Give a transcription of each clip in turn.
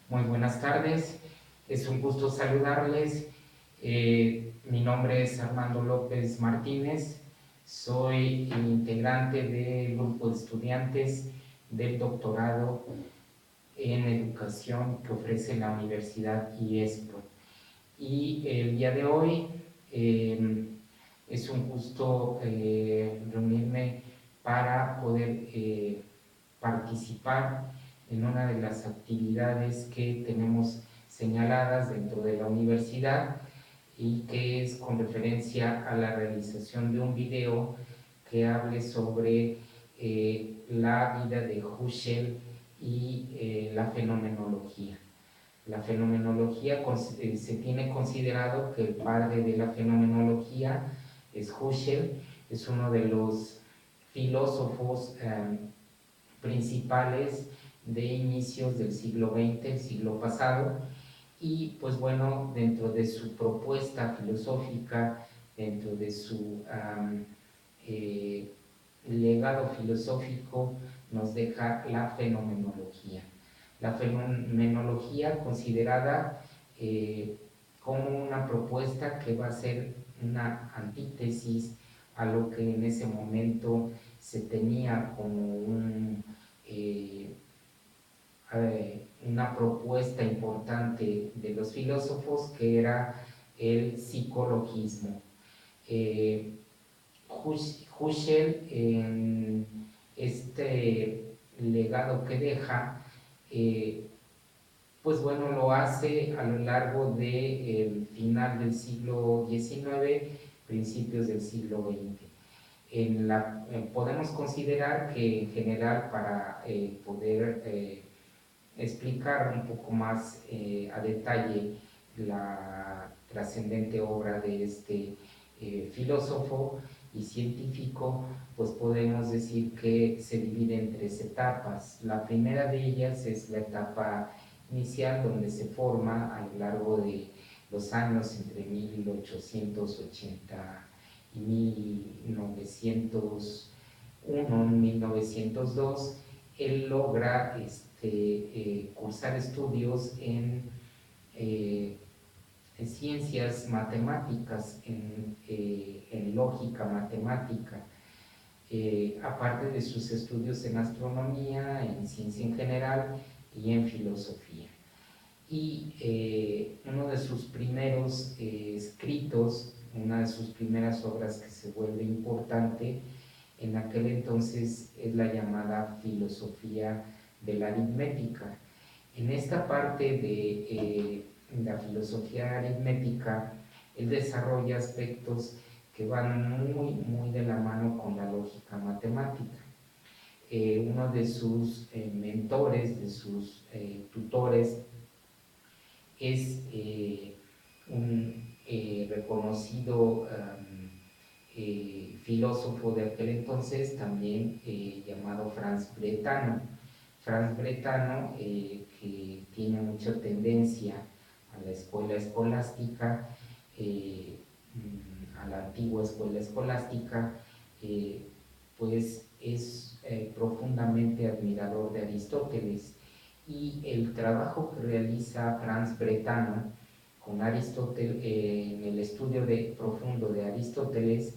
Muy buenas tardes, es un gusto saludarles. Mi nombre es Armando López Martínez, soy integrante del grupo de estudiantes del doctorado en educación que ofrece la Universidad IESPRO. Y el día de hoy es un gusto reunirme para poder participar en una de las actividades que tenemos señaladas dentro de la universidad y que es con referencia a la realización de un video que hable sobre la vida de Husserl y la fenomenología. La fenomenología se tiene considerado que el padre de la fenomenología es Husserl, es uno de los filósofos principales de inicios del siglo XX, el siglo pasado, y pues bueno, dentro de su propuesta filosófica, dentro de su eh, legado filosófico, nos deja la fenomenología. La fenomenología considerada como una propuesta que va a ser una antítesis a lo que en ese momento se tenía como una propuesta importante de los filósofos, que era el psicologismo. Husserl, en este legado que deja, pues bueno, lo hace a lo largo del final del siglo XIX, principios del siglo XX. Podemos considerar que en general, para poder explicar un poco más a detalle la trascendente obra de este filósofo y científico, pues podemos decir que se divide en tres etapas. La primera de ellas es la etapa inicial, donde se forma a lo largo de los años entre 1880 y 1901, 1902. Él logra cursar estudios en ciencias matemáticas, en lógica matemática, aparte de sus estudios en astronomía, en ciencia en general y en filosofía. Y uno de sus primeros escritos, una de sus primeras obras que se vuelve importante en aquel entonces, es la llamada filosofía de la aritmética. En esta parte de la filosofía aritmética, él desarrolla aspectos que van muy de la mano con la lógica matemática. Uno de sus mentores, de sus tutores, es un reconocido filósofo de aquel entonces, también llamado Franz Brentano. Franz Brentano, que tiene mucha tendencia a la escuela escolástica, a la antigua escuela escolástica, pues es profundamente admirador de Aristóteles, y el trabajo que realiza Franz Brentano con Aristóteles, en el estudio profundo de Aristóteles,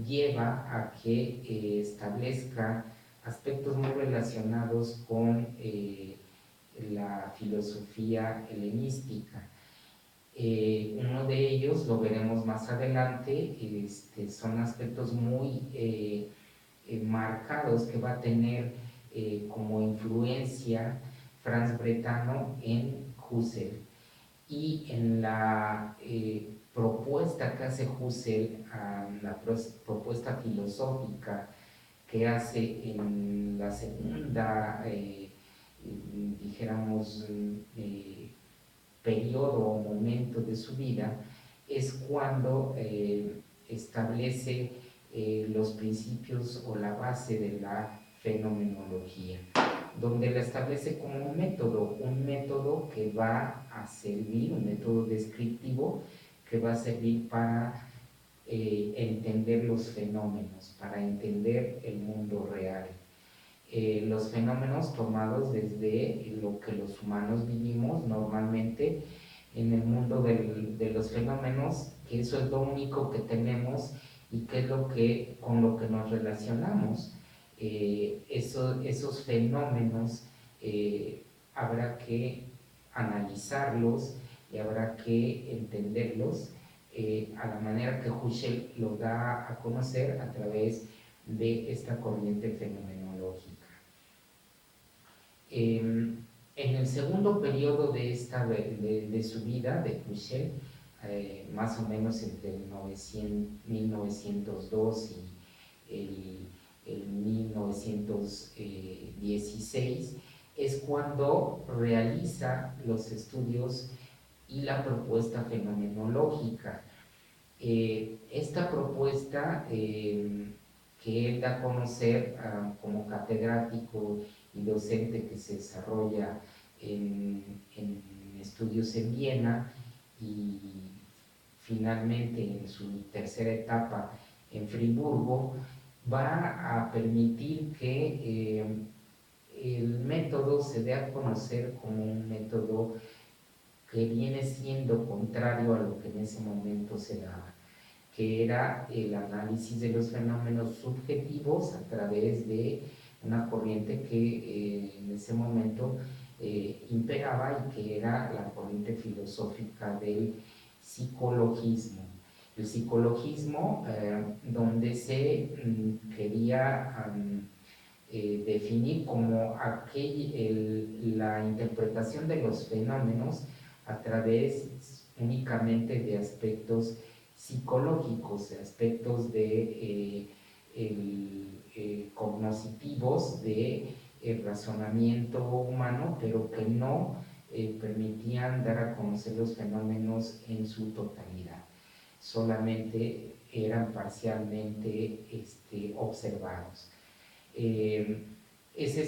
lleva a que establezca aspectos muy relacionados con la filosofía helenística. Uno de ellos, lo veremos más adelante, son aspectos muy marcados que va a tener como influencia Franz Brentano en Husserl. Y en la propuesta que hace Husserl, la propuesta filosófica que hace en la segunda, dijéramos, periodo o momento de su vida, es cuando establece los principios o la base de la fenomenología, donde la establece como un método que va a servir, un método descriptivo que va a servir para entender los fenómenos, para entender el mundo real. los fenómenos tomados desde lo que los humanos vivimos normalmente en el mundo de los fenómenos, que eso es lo único que tenemos y que es con lo que nos relacionamos. Esos fenómenos habrá que analizarlos y habrá que entenderlos a la manera que Husserl lo da a conocer a través de esta corriente fenomenológica. En el segundo periodo de su vida, de Husserl, más o menos entre 1902 y el 1916, es cuando realiza los estudios y la propuesta fenomenológica. Esta propuesta que él da a conocer como catedrático y docente, que se desarrolla en estudios en Viena y finalmente en su tercera etapa en Friburgo, va a permitir que el método se dé a conocer como un método que viene siendo contrario a lo que en ese momento se daba, que era el análisis de los fenómenos subjetivos a través de una corriente que en ese momento imperaba, y que era la corriente filosófica del psicologismo. El psicologismo, donde se quería definir como la interpretación de los fenómenos a través únicamente de aspectos psicológicos, de aspectos cognitivos, de razonamiento humano, pero que no permitían dar a conocer los fenómenos en su totalidad, solamente eran parcialmente observados. Ese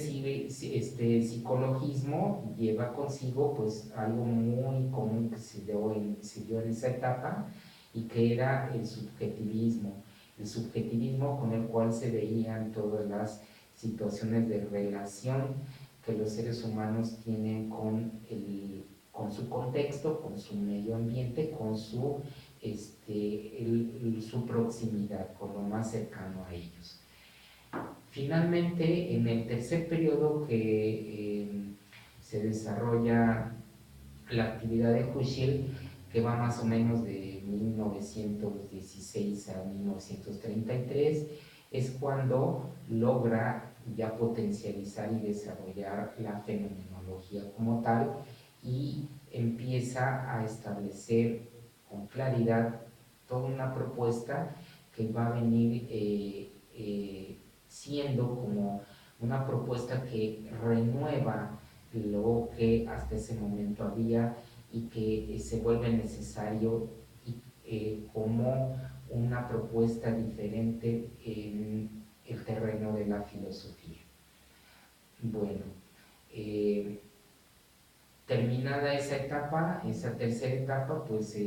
psicologismo lleva consigo pues algo muy común que se dio en esa etapa, y que era el subjetivismo con el cual se veían todas las situaciones de relación que los seres humanos tienen con su contexto, con su medio ambiente, con su proximidad, con lo más cercano a ellos. Finalmente, en el tercer periodo que se desarrolla la actividad de Husserl, que va más o menos de 1916 a 1933, es cuando logra ya potencializar y desarrollar la fenomenología como tal, y empieza a establecer con claridad toda una propuesta que va a venir siendo como una propuesta que renueva lo que hasta ese momento había, y que se vuelve necesario como una propuesta diferente en el terreno de la filosofía. Bueno, terminada esa etapa, esa tercera etapa, pues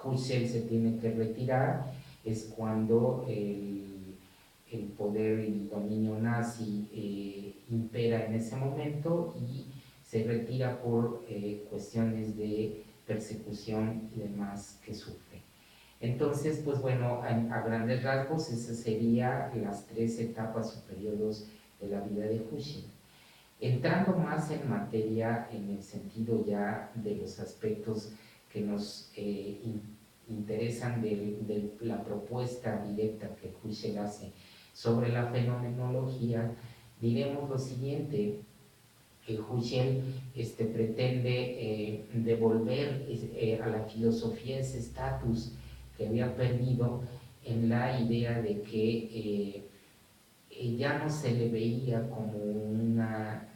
Husserl se tiene que retirar. Es cuando el poder y el dominio nazi impera en ese momento, y se retira por cuestiones de persecución y demás que sufre. Entonces, pues bueno, a grandes rasgos, esas serían las tres etapas o periodos de la vida de Husserl. Entrando más en materia, en el sentido ya de los aspectos que nos interesan de la propuesta directa que Husserl hace sobre la fenomenología, diremos lo siguiente: que Husserl pretende devolver a la filosofía ese estatus que había perdido, en la idea de que ya no se le veía como una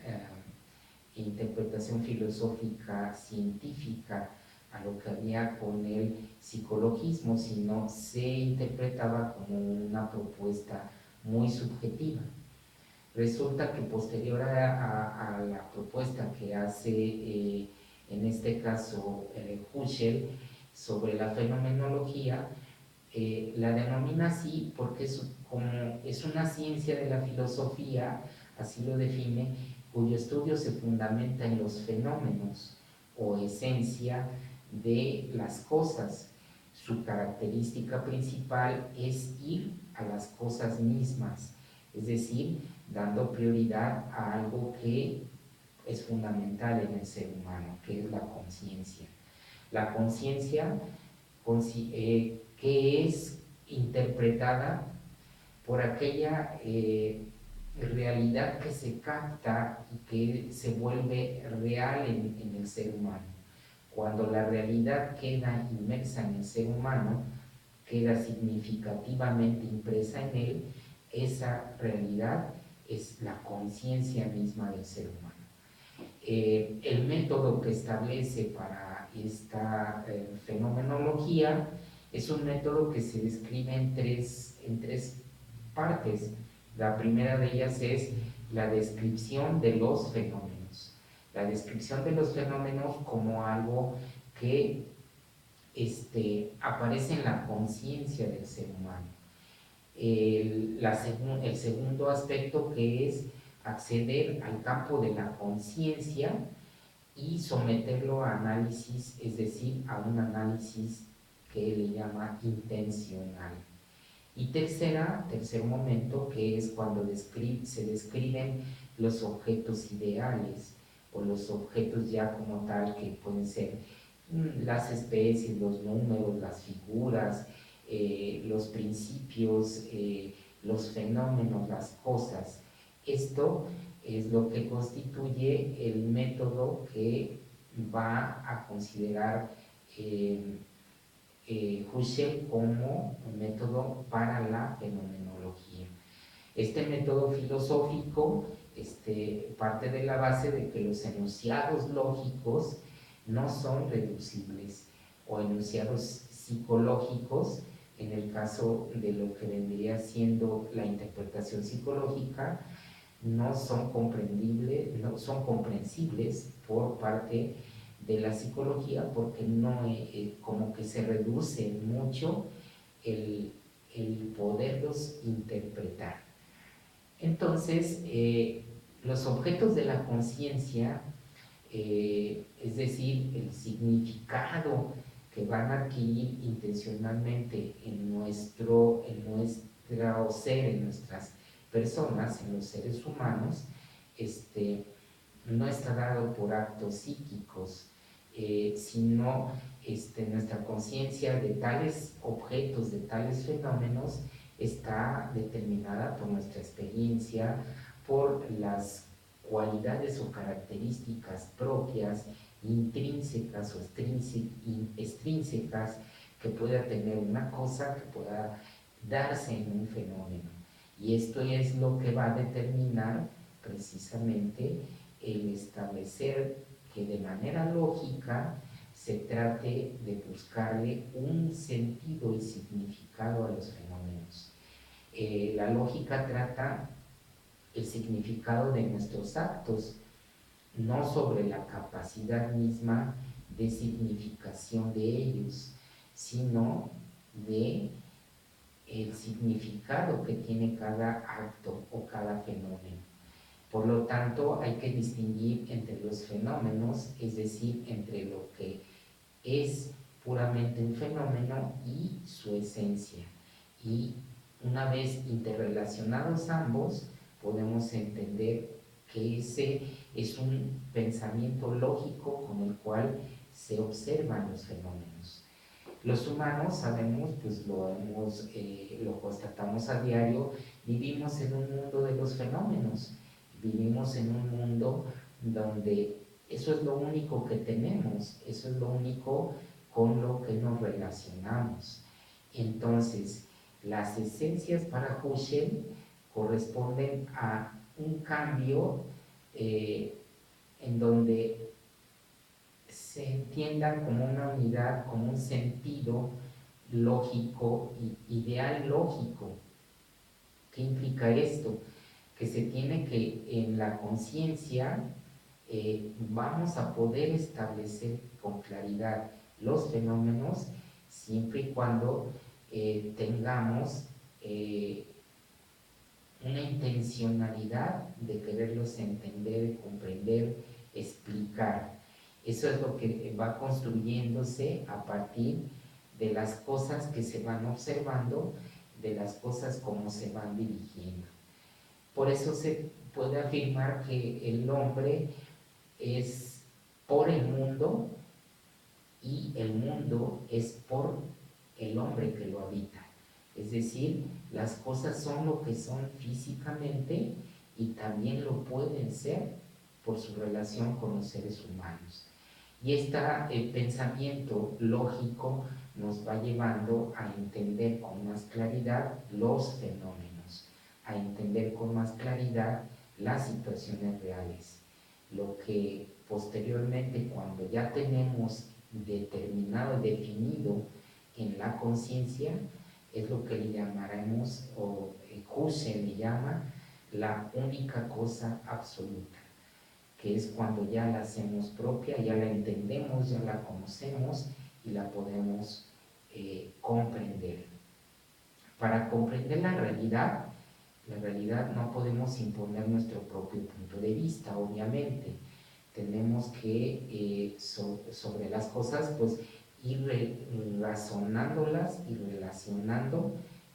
interpretación filosófica científica a lo que había con el psicologismo, sino se interpretaba como una propuesta muy subjetiva. Resulta que posterior a la propuesta que hace en este caso Husserl sobre la fenomenología, La denomina así porque como es una ciencia de la filosofía, así lo define, cuyo estudio se fundamenta en los fenómenos o esencia de las cosas. Su característica principal es ir a las cosas mismas, es decir, dando prioridad a algo que es fundamental en el ser humano, que es la conciencia. La conciencia que es interpretada por aquella realidad que se capta y que se vuelve real en el ser humano. Cuando la realidad queda inmersa en el ser humano, queda significativamente impresa en él, esa realidad es la conciencia misma del ser humano. El método que establece para esta fenomenología es un método que se describe en tres partes. La primera de ellas es la descripción de los fenómenos. La descripción de los fenómenos como algo que aparece en la conciencia del ser humano. El segundo aspecto, que es acceder al campo de la conciencia y someterlo a análisis, es decir, a un análisis que él le llama intencional. Y tercer momento, que es cuando se describen los objetos ideales o los objetos ya como tal, que pueden ser las especies, los números, las figuras, los principios, los fenómenos, las cosas. Esto es lo que constituye el método que va a considerar Husserl como un método para la fenomenología. Este método filosófico parte de la base de que los enunciados lógicos no son reducibles, o enunciados psicológicos, en el caso de lo que vendría siendo la interpretación psicológica, no son comprensibles por parte de la psicología, porque no como que se reduce mucho el, el poderlos interpretar. Entonces, los objetos de la conciencia, es decir, el significado que van a adquirir intencionalmente en nuestro ser, en nuestras personas, en los seres humanos, no está dado por actos psíquicos, sino nuestra conciencia de tales objetos, de tales fenómenos, está determinada por nuestra experiencia, por las cualidades o características propias, intrínsecas o extrínsecas que pueda tener una cosa, que pueda darse en un fenómeno. Y esto es lo que va a determinar precisamente el establecer que de manera lógica se trate de buscarle un sentido y significado a los fenómenos. La lógica trata el significado de nuestros actos, no sobre la capacidad misma de significación de ellos, sino de el significado que tiene cada acto o cada fenómeno. Por lo tanto, hay que distinguir entre los fenómenos, es decir, entre lo que es puramente un fenómeno y su esencia. Y una vez interrelacionados ambos, podemos entender que ese es un pensamiento lógico con el cual se observan los fenómenos. Los humanos, sabemos, pues lo constatamos a diario, vivimos en un mundo de los fenómenos, vivimos en un mundo donde eso es lo único que tenemos, eso es lo único con lo que nos relacionamos. Entonces, las esencias para Husserl corresponden a un cambio en donde se entiendan como una unidad, como un sentido lógico y ideal lógico. ¿Qué implica esto? Que se tiene que en la conciencia vamos a poder establecer con claridad los fenómenos siempre y cuando tengamos una intencionalidad de quererlos entender, comprender, explicar. Eso es lo que va construyéndose a partir de las cosas que se van observando, de las cosas como se van dirigiendo. Por eso se puede afirmar que el hombre es por el mundo y el mundo es por el hombre que lo habita. Es decir, las cosas son lo que son físicamente y también lo pueden ser por su relación con los seres humanos. Y este pensamiento lógico nos va llevando a entender con más claridad los fenómenos, a entender con más claridad las situaciones reales. Lo que posteriormente, cuando ya tenemos determinado, definido en la conciencia, es lo que le llamaremos, o Husserl le llama, la única cosa absoluta, que es cuando ya la hacemos propia, ya la entendemos, ya la conocemos y la podemos comprender. Para comprender la realidad no podemos imponer nuestro propio punto de vista, obviamente. Tenemos que sobre las cosas pues ir razonándolas y relacionando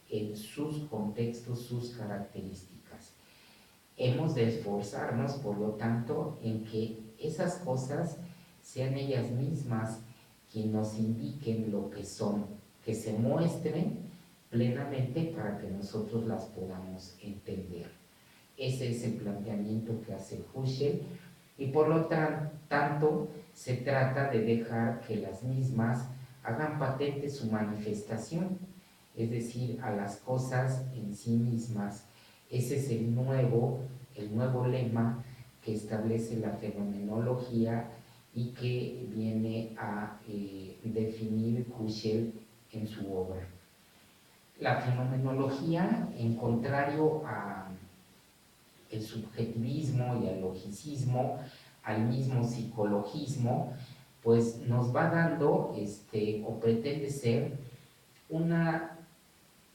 en sus contextos, sus características. Hemos de esforzarnos, por lo tanto, en que esas cosas sean ellas mismas quienes nos indiquen lo que son, que se muestren plenamente para que nosotros las podamos entender. Ese es el planteamiento que hace Husserl, y por lo tanto se trata de dejar que las mismas hagan patente su manifestación, es decir, a las cosas en sí mismas. Ese es el nuevo lema que establece la fenomenología y que viene a definir Husserl en su obra. La fenomenología, en contrario a el subjetivismo y al logicismo, al mismo psicologismo, pues nos va dando o pretende ser una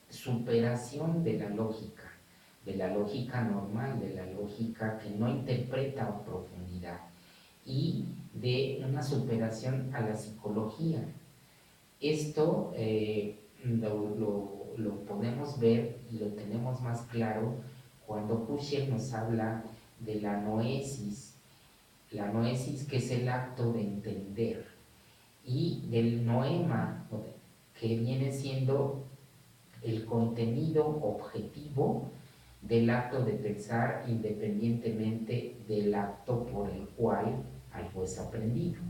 superación de la lógica normal, de la lógica que no interpreta a profundidad, y de una superación a la psicología. Esto lo podemos ver y lo tenemos más claro cuando Husserl nos habla de la noesis que es el acto de entender, y del noema, que viene siendo el contenido objetivo del acto de pensar, independientemente del acto por el cual algo es aprendido,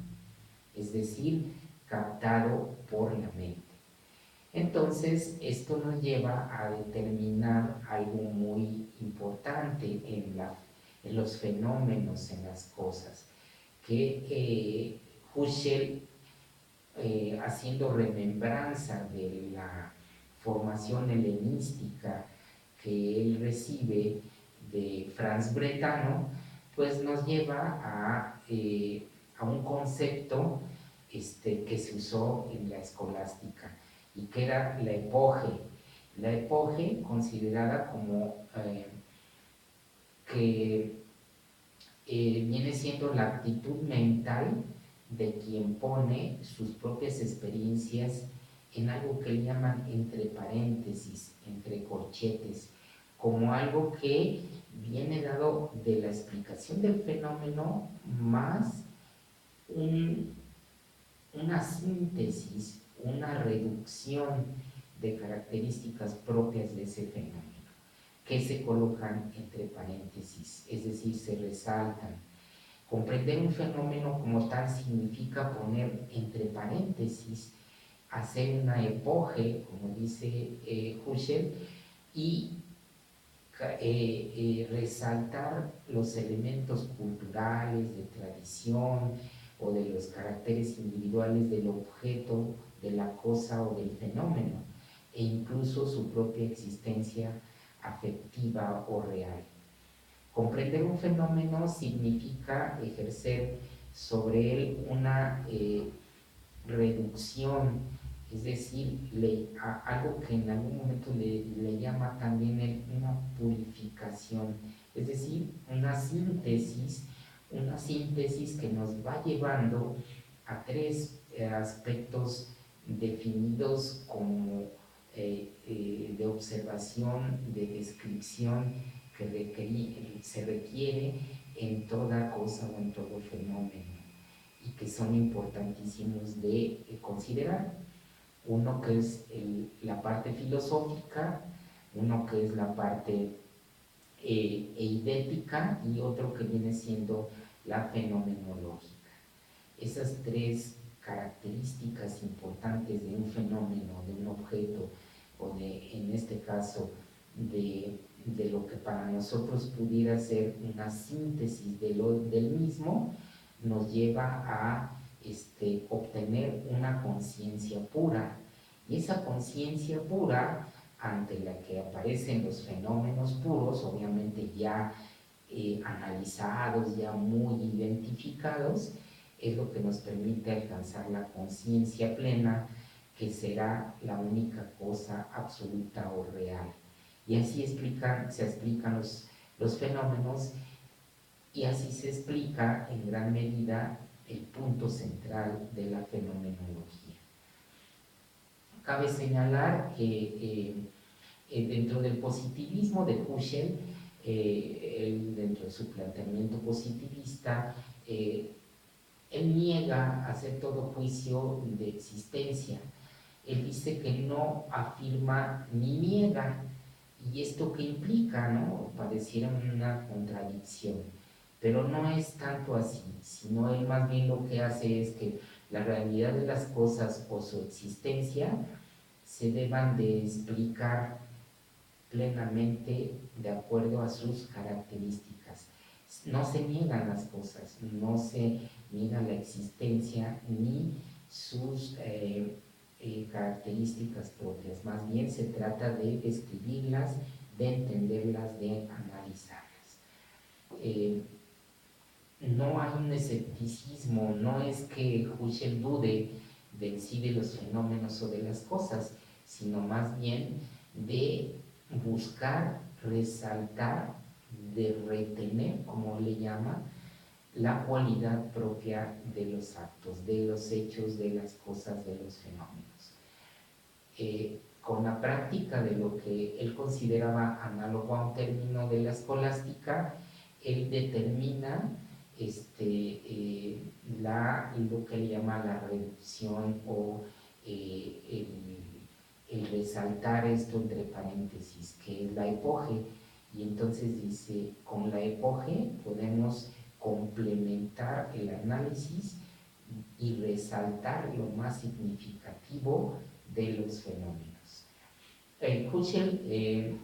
es decir, captado por la mente. Entonces, esto nos lleva a determinar algo muy importante en los fenómenos, en las cosas, que Husserl, haciendo remembranza de la formación helenística que él recibe de Franz Bretano, pues nos lleva a un concepto que se usó en la escolástica y que era la epoge considerada como que viene siendo la actitud mental de quien pone sus propias experiencias en algo que le llaman entre paréntesis, entre corchetes, como algo que viene dado de la explicación del fenómeno más una síntesis, una reducción de características propias de ese fenómeno, que se colocan entre paréntesis, es decir, se resaltan. Comprender un fenómeno como tal significa poner entre paréntesis, hacer una epoge, como dice Husserl, y resaltar los elementos culturales, de tradición o de los caracteres individuales del objeto, de la cosa o del fenómeno, e incluso su propia existencia afectiva o real. Comprender un fenómeno significa ejercer sobre él una reducción es decir, algo que en algún momento le llama también una purificación, es decir, una síntesis que nos va llevando a tres aspectos definidos como de observación, de descripción que se requiere en toda cosa o en todo fenómeno y que son importantísimos de considerar. Uno que es la parte filosófica, uno que es la parte eidética y otro que viene siendo la fenomenológica. Esas tres características importantes de un fenómeno, de un objeto, o en este caso, de lo que para nosotros pudiera ser una síntesis del mismo, nos lleva a obtener una conciencia pura. Y esa conciencia pura, ante la que aparecen los fenómenos puros, obviamente ya analizados, ya muy identificados, es lo que nos permite alcanzar la conciencia plena, que será la única cosa absoluta o real. Y así se explican los fenómenos, y así se explica en gran medida el punto central de la fenomenología. Cabe señalar que dentro del positivismo de Husserl, dentro de su planteamiento positivista, él niega hacer todo juicio de existencia. Él dice que no afirma ni niega, y esto que implica, ¿no? Pareciera una contradicción, pero no es tanto así, sino él más bien lo que hace es que la realidad de las cosas o su existencia se deban de explicar plenamente de acuerdo a sus características. No se niegan las cosas, no se niega la existencia ni sus características propias, más bien se trata de describirlas, de entenderlas, de analizarlas. No hay un escepticismo, no es que Husserl dude de sí de los fenómenos o de las cosas, sino más bien de buscar, resaltar, de retener, como le llama, la cualidad propia de los actos, de los hechos, de las cosas, de los fenómenos. Con la práctica de lo que él consideraba análogo a un término de la escolástica, él determina lo que él llama la reducción o el resaltar esto entre paréntesis, que es la epoge. Y entonces dice, con la epoge podemos complementar el análisis y resaltar lo más significativo de los fenómenos. Husserl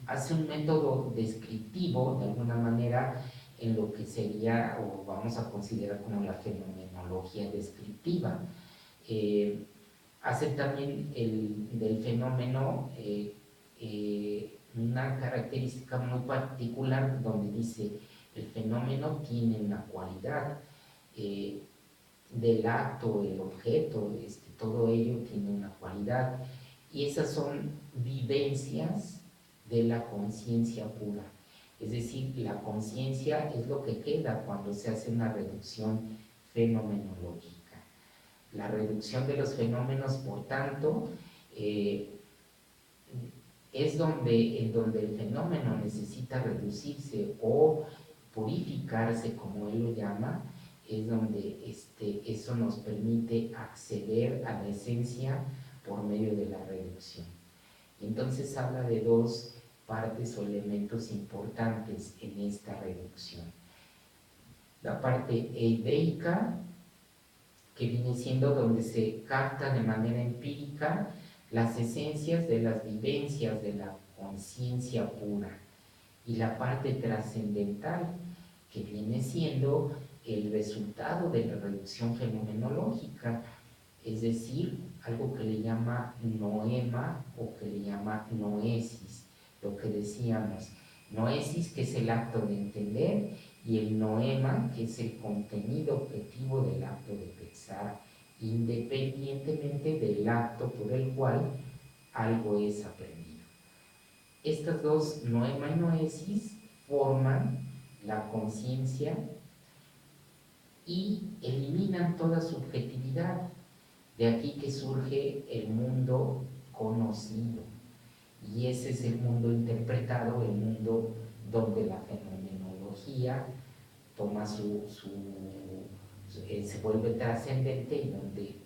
hace un método descriptivo, de alguna manera, en lo que sería, o vamos a considerar como la fenomenología descriptiva. Hace también del fenómeno una característica muy particular, donde dice, el fenómeno tiene una cualidad del acto, el objeto, todo ello tiene una cualidad, y esas son vivencias de la conciencia pura. Es decir, la conciencia es lo que queda cuando se hace una reducción fenomenológica. La reducción de los fenómenos, por tanto, es en donde el fenómeno necesita reducirse o purificarse, como él lo llama, es donde eso nos permite acceder a la esencia por medio de la reducción. Y entonces habla de dos partes o elementos importantes en esta reducción. La parte eideica, que viene siendo donde se capta de manera empírica las esencias de las vivencias de la conciencia pura, y la parte trascendental, que viene siendo el resultado de la reducción fenomenológica, es decir, algo que le llama noema o que le llama noesis, lo que decíamos, noesis, que es el acto de entender, y el noema, que es el contenido objetivo del acto de pensar independientemente del acto por el cual algo es aprendido. Estas dos noema y noesis forman la conciencia y eliminan toda subjetividad. De aquí que surge el mundo conocido. Y ese es el mundo interpretado, el mundo donde la fenomenología toma se vuelve trascendente y donde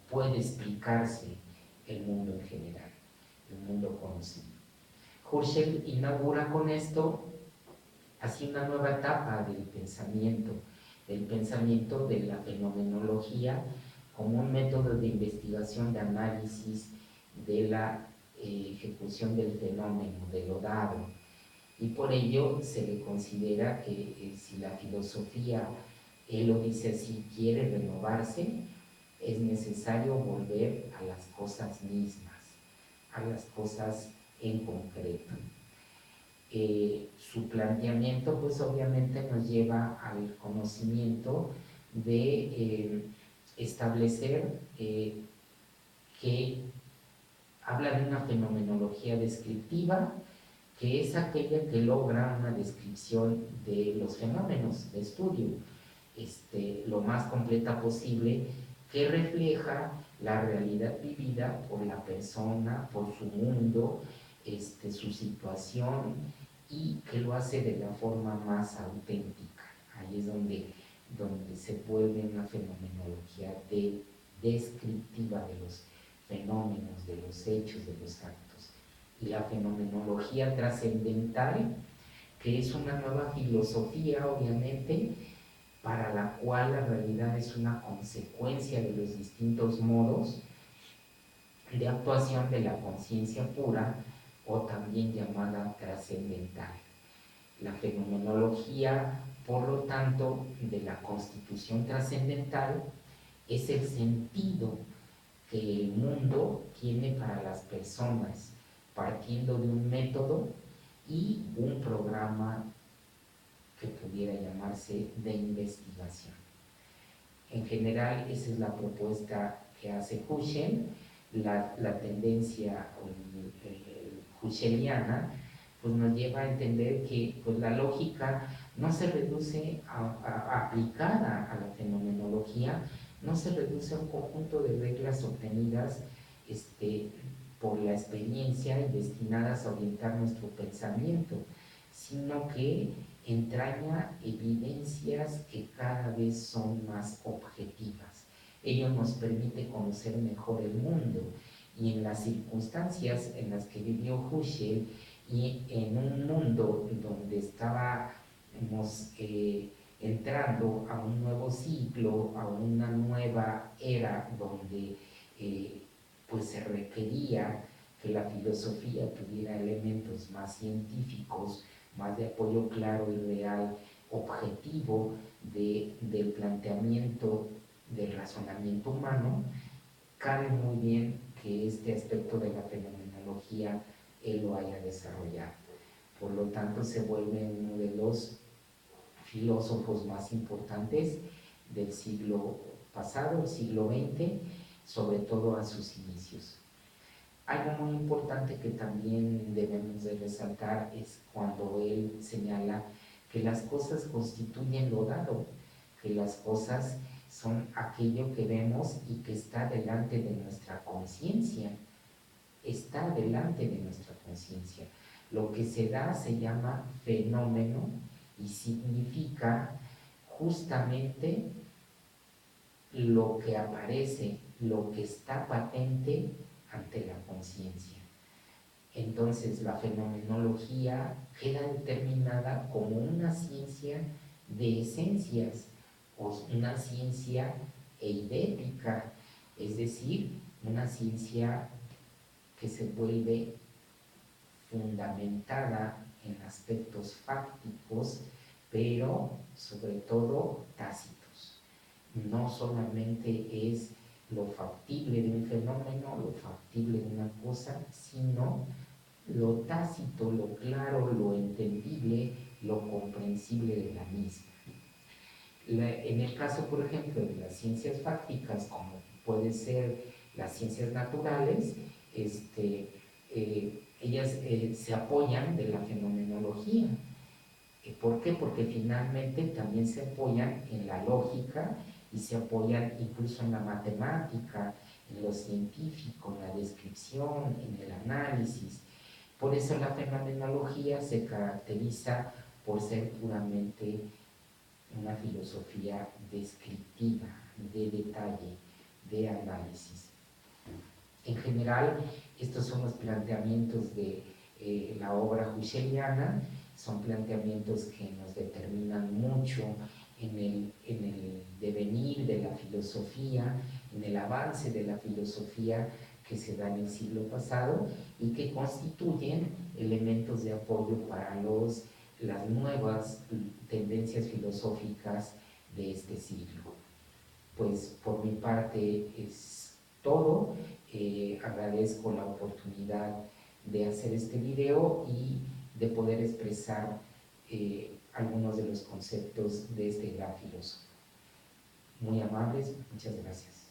puede explicarse el mundo en general, el mundo conocido. Husserl inaugura con esto así una nueva etapa del pensamiento de la fenomenología como un método de investigación, de análisis de la ejecución del fenómeno, de lo dado. Y por ello se le considera que si la filosofía, él lo dice así, quiere renovarse, es necesario volver a las cosas mismas, a las cosas en concreto. Su planteamiento pues obviamente nos lleva al conocimiento de establecer que habla de una fenomenología descriptiva, que es aquella que logra una descripción de los fenómenos de estudio lo más completa posible, que refleja la realidad vivida por la persona, por su mundo, su situación, y que lo hace de la forma más auténtica. Ahí es donde se vuelve una fenomenología descriptiva de los fenómenos, de los hechos, de los actos. Y la fenomenología trascendental, que es una nueva filosofía, obviamente, para la cual la realidad es una consecuencia de los distintos modos de actuación de la conciencia pura, o también llamada trascendental. La fenomenología, por lo tanto, de la constitución trascendental es el sentido que el mundo tiene para las personas, partiendo de un método y un programa que pudiera llamarse de investigación. En general, esa es la propuesta que hace Husserl. La tendencia husserliana pues nos lleva a entender que pues, la lógica no se reduce aplicada a la fenomenología, no se reduce a un conjunto de reglas obtenidas por la experiencia y destinadas a orientar nuestro pensamiento, sino que entraña evidencias que cada vez son más objetivas. Ello nos permite conocer mejor el mundo, y en las circunstancias en las que vivió Husserl, y en un mundo donde estábamos entrando a un nuevo ciclo, a una nueva era donde pues se requería que la filosofía tuviera elementos más científicos, más de apoyo claro y real, objetivo del planteamiento del razonamiento humano, cabe muy bien que este aspecto de la fenomenología él lo haya desarrollado. Por lo tanto, se vuelve uno de los filósofos más importantes del siglo pasado, el siglo XX, sobre todo a sus inicios. Algo muy importante que también debemos de resaltar es cuando él señala que las cosas constituyen lo dado, que las cosas son aquello que vemos y que está delante de nuestra conciencia, está delante de nuestra conciencia. Lo que se da se llama fenómeno y significa justamente lo que aparece, lo que está patente ante la conciencia. Entonces la fenomenología queda determinada como una ciencia de esencias, o una ciencia eidética, es decir, una ciencia que se vuelve fundamentada en aspectos fácticos, pero sobre todo tácitos. No solamente es lo factible de un fenómeno, lo factible de una cosa, sino lo tácito, lo claro, lo entendible, lo comprensible de la misma. En el caso, por ejemplo, de las ciencias fácticas, como puede ser las ciencias naturales, ellas se apoyan de la fenomenología. ¿Por qué? Porque finalmente también se apoyan en la lógica y se apoyan incluso en la matemática, en lo científico, en la descripción, en el análisis. Por eso la fenomenología se caracteriza por ser puramente una filosofía descriptiva, de detalle, de análisis. En general, estos son los planteamientos de la obra husserliana, son planteamientos que nos determinan mucho en el devenir de la filosofía, en el avance de la filosofía que se da en el siglo pasado y que constituyen elementos de apoyo para las nuevas tendencias filosóficas de este siglo. Pues por mi parte es todo. Agradezco la oportunidad de hacer este video y de poder expresar algunos de los conceptos de este gran filósofo. Muy amables, muchas gracias.